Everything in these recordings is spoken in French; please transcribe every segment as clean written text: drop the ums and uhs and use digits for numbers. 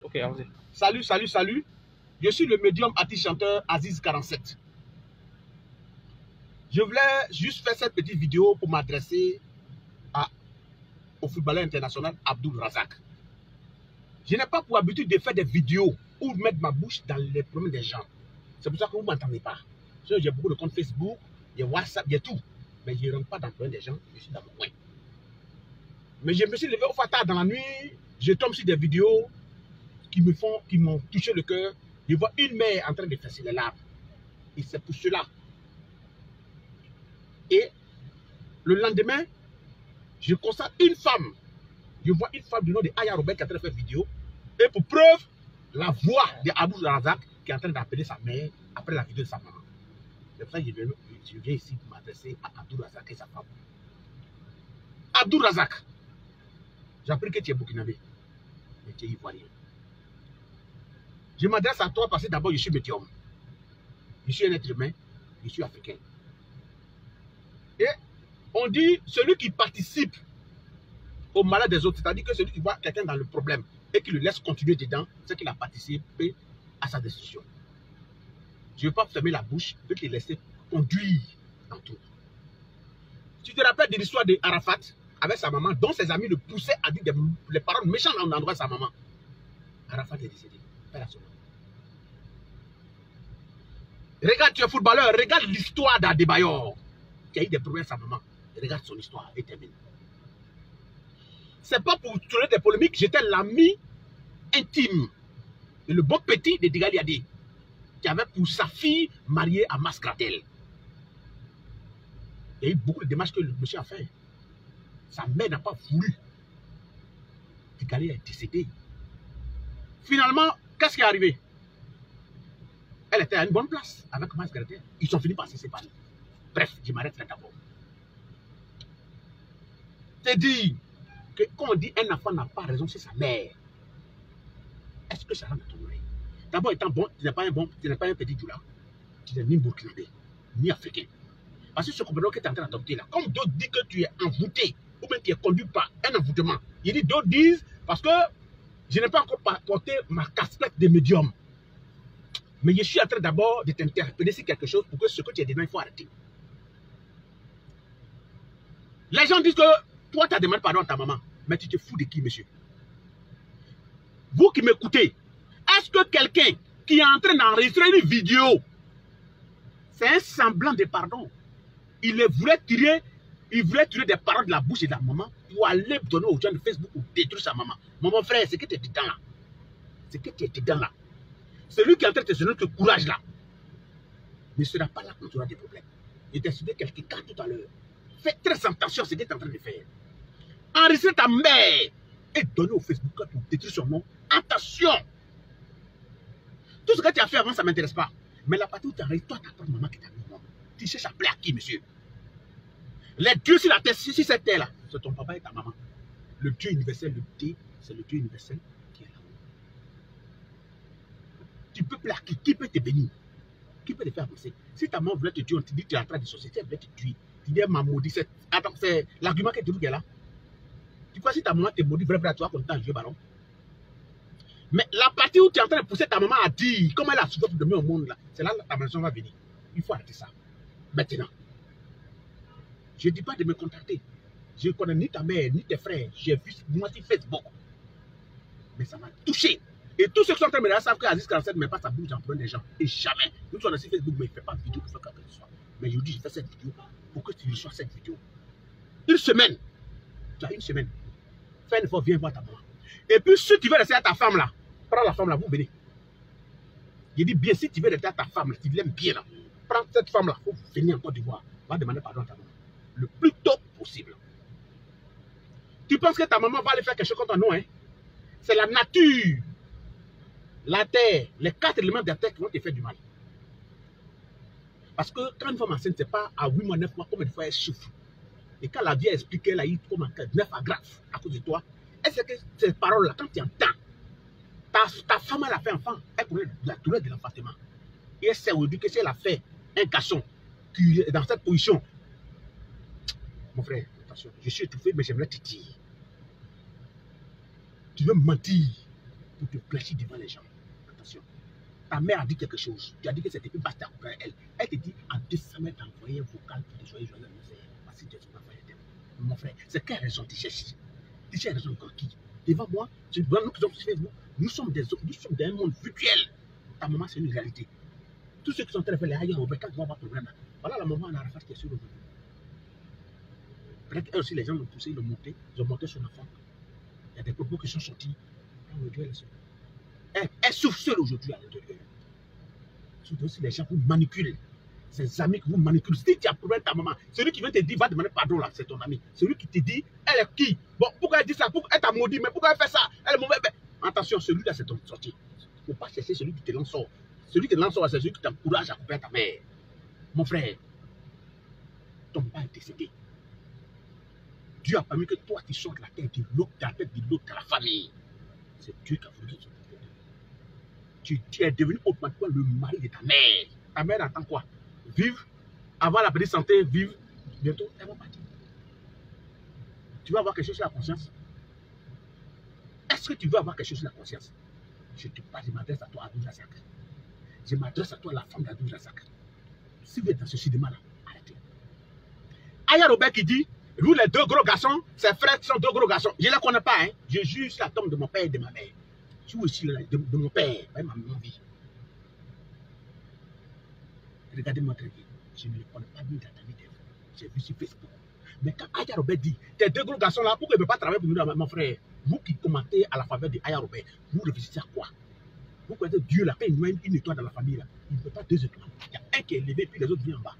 Ok, allons-y. Salut, salut, salut. Je suis le médium artiste-chanteur Aziz 47. Je voulais juste faire cette petite vidéo pour m'adresser au footballeur international Abdul Razak. Je n'ai pas pour habitude de faire des vidéos ou de mettre ma bouche dans les problèmes des gens. C'est pour ça que vous ne m'entendez pas. J'ai beaucoup de comptes Facebook, il y a WhatsApp, il y a tout. Mais je ne rentre pas dans le problème des gens, je suis dans mon coin. Mais je me suis levé au tard dans la nuit, je tombe sur des vidéos qui m'ont touché le cœur. Je vois une mère en train de fesser les larmes. Et c'est pour cela. Et le lendemain, je constate une femme. Je vois une femme du nom de Aya Robert qui est en train de faire vidéo. Et pour preuve, la voix de Abdul Razak qui est en train d'appeler sa mère après la vidéo de sa maman. C'est pour ça que je viens ici pour m'adresser à Abdul Razak et sa femme. Abdul Razak, j'ai appris que tu es burkinabé, mais tu es ivoirien. Je m'adresse à toi parce que d'abord je suis médium. Je suis un être humain, je suis africain. Et on dit celui qui participe au malheur des autres, c'est-à-dire que celui qui voit quelqu'un dans le problème et qui le laisse continuer dedans, c'est qu'il a participé à sa destruction. Je ne veux pas fermer la bouche, je veux te laisser conduire dans tout. Tu te rappelles de l'histoire d'Arafat avec sa maman, dont ses amis le poussaient à dire les paroles méchantes en endroit de sa maman. Arafat est décédé. Regarde, tu es footballeur, regarde l'histoire d'Adebayor, qui a eu des problèmes avec sa maman. Regarde son histoire et termine. C'est pas pour tourner des polémiques, j'étais l'ami intime de le bon petit de Digali Adi, qui avait pour sa fille mariée à Maskratel. Il y a eu beaucoup de démarches que le monsieur a fait. Sa mère n'a pas voulu. Digali est décédé. Finalement, qu'est-ce qui est arrivé? Elle était à une bonne place avec Maskratel. Ils sont finis par se séparer. Bref, je m'arrête là d'abord. C'est dire que quand on dit un enfant n'a pas raison, c'est sa mère. Est-ce que ça rentre dans ton oreille? D'abord, étant bon, tu n'es pas un petit Djoula. Tu n'es ni burkinabé, ni africain. Parce que ce compagnon que tu es en train d'adopter là, comme d'autres disent que tu es envoûté, ou bien tu es conduit par un envoûtement. Il dit d'autres disent, parce que je n'ai pas encore porté ma casquette de médium. Mais je suis en train d'abord de t'interpeller sur quelque chose pour que ce que tu as dedans, il faut arrêter. Les gens disent que toi, tu as demandé pardon à ta maman. Mais tu te fous de qui, monsieur? Vous qui m'écoutez, est-ce que quelqu'un qui est en train d'enregistrer une vidéo, c'est un semblant de pardon? Il voulait tirer des paroles de la bouche de la maman pour aller donner aux gens de Facebook ou détruire sa maman. Mon frère, c'est que tu es dedans là. C'est que tu es dedans là. Celui qui est en train de te donner ce courage-là ne sera pas là quand tu auras des problèmes. Il t'a suivi quelqu'un tout à l'heure. Fais très attention à ce que tu es en train de faire. Enregistrer ta mère et donner au Facebook pour détruire son nom. Attention! Tout ce que tu as fait avant, ça ne m'intéresse pas. Mais la partie où tu enregistres, toi, ta propre maman qui t'a mis au monde. Tu cherches à plaire à qui, monsieur? Les dieux sur la terre, sur cette terre-là, c'est ton papa et ta maman. Le Dieu universel, le Dieu, c'est le Dieu universel qui est là. Tu peux plaire à qui? Qui peut te bénir? Qui peut te faire avancer? Si ta maman voulait te tuer, on te dit que tu es en train de société, elle voulait te tuer. Tu dis, ma maudit, attends, c'est l'argument que tu dis là. Tu crois que si ta maman te maudit, vrai, tu vas continuer à jouer ballon? Mais la partie où tu es en train de pousser ta maman à dire comment elle a souffert pour donner au monde là, c'est là que ta maison va venir. Il faut arrêter ça. Maintenant. Je ne dis pas de me contacter. Je ne connais ni ta mère, ni tes frères. J'ai vu moi sur Facebook. Mais ça m'a touché. Et tous ceux qui sont en train de me dire savent qu'Aziz 47 ne met pas sa bouche dans le problème des gens. Et jamais. Nous sommes sur Facebook, mais il ne fait pas de vidéo pour faire quelque chose. Mais je dis, je fais cette vidéo pour que tu reçois cette vidéo. Une semaine. Tu as une semaine. Fais un effort, viens voir ta maman. Et puis, si tu veux rester à ta femme là, prends la femme là, vous venez. Je dis bien, si tu veux rester à ta femme, tu l'aimes bien là, prends cette femme là, il faut venir en Côte d'Ivoire. Va demander pardon à ta maman. Le plus tôt possible. Tu penses que ta maman va aller faire quelque chose contre nous, hein? C'est la nature, la terre, les 4 éléments de la terre qui vont te faire du mal. Parce que quand une femme enceinte, ce n'est pas à 8 mois, 9 mois, combien de fois elle souffre. Et quand la vie a expliqué, elle a eu comme 9 agrafes à cause de toi. Est-ce que ces paroles-là, quand tu entends, ta femme, elle a fait enfant, elle connaît la douleur de l'enfantement. Et elle sait aujourd'hui que si elle a fait un garçon qui est dans cette position, mon frère, attention, je suis étouffé, mais j'aimerais te dire. Tu veux me mentir. pour te clasher devant les gens. Attention. Ta mère a dit quelque chose. Tu as dit que c'était plus basse ta coupe à elle. Elle te dit en 200 mètres d'envoyer un vocal pour te soyez joyeux anniversaire. Parce que tu es son enfant. Mon frère, c'est quelle raison tu cherches? Tu cherches raison encore qui? Devant moi, tu vois, nous qui sommes sur Facebook, nous sommes d'un monde virtuel. Ta maman, c'est une réalité. Tous ceux qui sont en train de faire les ailleurs, quand ils vont avoir problème, voilà la maman en Arafat qui est sur le monde. Peut-être aussi les gens l'ont poussé, ils ont monté son enfant. Il y a des propos qui sont sortis. Aujourd'hui, elle est seule. Elle souffre seule aujourd'hui à l'intérieur. Surtout aussi les gens vous manipulent. Ces amis qui vous manipulent. Si tu as problème ta maman, celui qui vient te dire, va demander pardon là, c'est ton ami. Celui qui te dit, elle est qui? Bon, pourquoi elle dit ça? Elle t'a maudit, mais pourquoi elle fait ça? Elle est mauvaise. Attention, celui-là, c'est ton sortie. Il ne faut pas chercher celui qui te lance sort. Celui qui te lance sort, c'est celui qui t'encourage à couper ta mère. Mon frère, ton père est décédé. Dieu a permis que toi, tu sortes la tête de l'autre, la tête de l'autre, de la famille. C'est Dieu qui a voulu que tu es devenu automatiquement le mari de ta mère. Ta mère attend quoi? Vivre, avoir la petite santé, vivre. Bientôt, elle va partir. Tu vas avoir quelque chose sur la conscience? Est-ce que tu veux avoir quelque chose sur la conscience? Je te parle, je m'adresse à toi, Abdou Razak. Je m'adresse à toi, la femme d'Abdou Razak. Si vous êtes dans ce cinéma-là, arrêtez. Aya Robert qui dit, vous les deux gros garçons, ses frères sont deux gros garçons. Je ne les connais pas, hein. Je juge la tombe de mon père et de ma mère. Je suis aussi de mon père, pas ma vie. Regardez-moi très bien. Je ne les connais pas ni dans ta vie. J'ai vu sur Facebook. Mais quand Aya Robert dit, tes deux gros garçons là, pourquoi ils ne peuvent pas travailler pour nous, mon frère? Vous qui commentez à la faveur de Aya Robert, vous réfléchissez à quoi? Vous connaissez Dieu là, quand il met une étoile dans la famille là, il ne peut pas deux étoiles. Il y a un qui est élevé, puis les autres viennent en bas.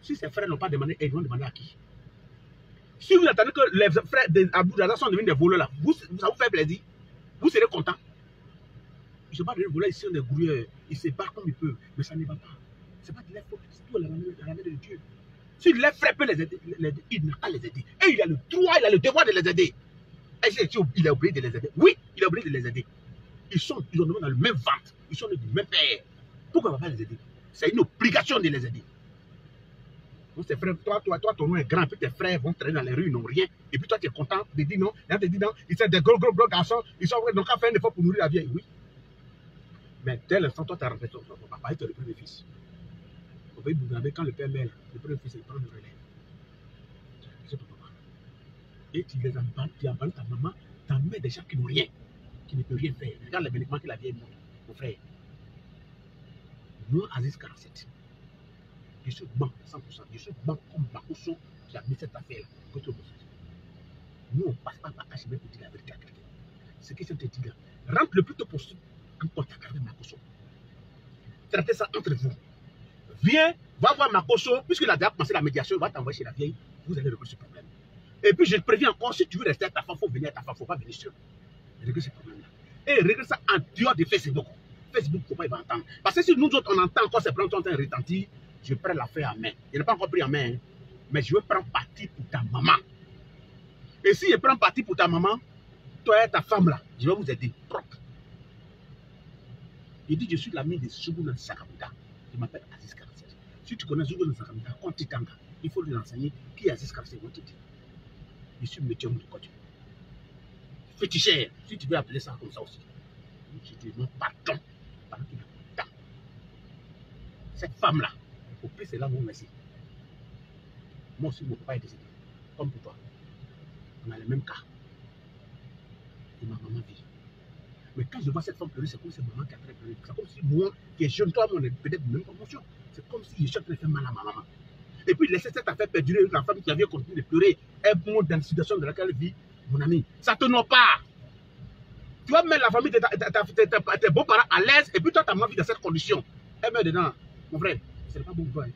Si ses frères n'ont pas demandé, ils vont demander à qui? Si vous attendez que les frères d'Abdou Razak sont devenus des voleurs là, ça vous fait plaisir? Vous serez content? Ils ne sont pas devenus voleurs, ils sont des grouilleurs. Ils se battent comme ils peuvent, mais ça ne va pas. Ce n'est pas de leur faute, c'est tout la main de Dieu. Si les frères peuvent les aider, il n'a pas les aider. Et il a le droit, il a le devoir de les aider. Est-ce qu'il a oublié de les aider? Oui, il a oublié de les aider. Ils ont dans le même ventre, ils sont du même père. Pourquoi on ne va pas les aider? C'est une obligation de les aider. Donc tes frères, toi, ton nom est grand, puis tes frères vont traîner dans les rues, ils n'ont rien. Et puis toi, tu es content de dire non. Là, tu dis non, ils sont des gros garçons, ils sont donc à faire un effort pour nourrir la vieille. Oui. Mais dès l'instant, toi, tu as rencontré ton papa, il te le premier fils. Vous voyez, quand le père meurt, le premier fils, il prend le relais. C'est ton papa. Et tu les emballes, tu emballes ta maman, ta mère des gens qui n'ont rien, qui ne peuvent rien faire. Regarde les bénéfices que la vieille montre, mon frère. Moi, Aziz 47, je suis banc à 100%. Je suis banc comme Makosso qui a mis cette affaire contre le Nous, on ne passe pas par HB pour dire la vérité à quelqu'un. Ce que je te dis là, rentre le plus tôt possible en contact avec Makosso. Traitez ça entre vous. Viens, va voir Makosso, puisqu'il a déjà commencé la médiation, il va t'envoyer chez la vieille, vous allez régler ce problème. Et puis je te préviens encore, si tu veux rester à ta femme, il faut venir à ta femme, il ne faut pas venir sur. Régler ce problème-là. Et régler ça en dehors de Facebook. Facebook, il ne faut pas y entendre. Parce que si nous autres, on entend encore ces problèmes sont en train de retentir, je prends l'affaire en main. Je n'ai pas encore pris en main, hein, mais je veux prendre parti pour ta maman. Et si je prends parti pour ta maman, toi et ta femme là, je vais vous aider propre. Il dit, je suis l'ami de Zougouna Sakamida. Je m'appelle Aziz 47. Si tu connais Zougouna Sakamida, Kontitanga, il faut lui enseigner qui est Aziz 47. Je suis médium de côté. Fétichère, si tu veux appeler ça comme ça aussi. Je te demande pardon. Cette femme-là, au plus c'est là mon merci. Moi aussi, mon papa est décédé. Comme pour toi. On a le même cas. Et ma maman vit. Mais quand je vois cette femme pleurer, c'est comme si maman qui a très pleuré. C'est comme si moi, qui est jeune, toi, on est peut-être de même promotion. C'est comme si je suis en train de faire mal à ma maman. Et puis laisser cette affaire perdurer, la femme qui avait continué de pleurer, elle monte dans la situation dans laquelle elle vit, mon ami. Ça ne te noie pas. Tu vas mettre la famille de tes beaux-parents à l'aise, et puis toi, ta maman vit dans cette condition. Elle meurt dedans. Mon frère, ce n'est pas bon pour toi. Hein.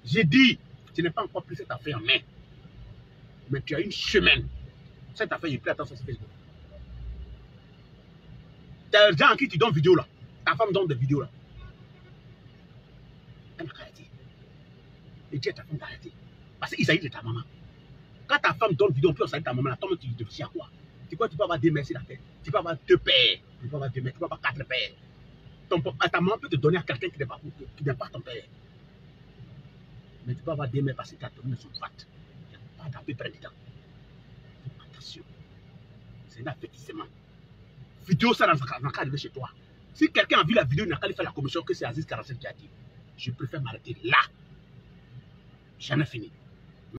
J'ai dit, tu n'es pas encore pris cette affaire en main. Mais tu as une semaine. Cette affaire, il plaît attention sur Facebook. Tu as des gens à qui tu donnes vidéo là. Ta femme donne des vidéos là. Elle n'a qu'à arrêter. Et dis à ta femme d'arrêter. Parce qu'il s'agit de ta maman. Quand ta femme donne vidéo, on peut s'agir de ta maman là. Toi, tu réfléchis à quoi? Tu crois que tu peux avoir deux mères sur la tête? Tu peux avoir deux pères. Tu peux avoir deux mères. Tu peux avoir quatre pères. Ta maman peut te donner à quelqu'un qui n'est pas ton père. Mais tu peux avoir des mères parce que ta famille sont droites. Il n'y a pas d'à peu près dedans. Attention. C'est un avertissement. vidéo, ça n'a qu'à arriver chez toi. Si quelqu'un a vu la vidéo, il n'a qu'à aller faire la commission que c'est Aziz Karassem qui a dit. Je préfère m'arrêter là. J'en ai fini.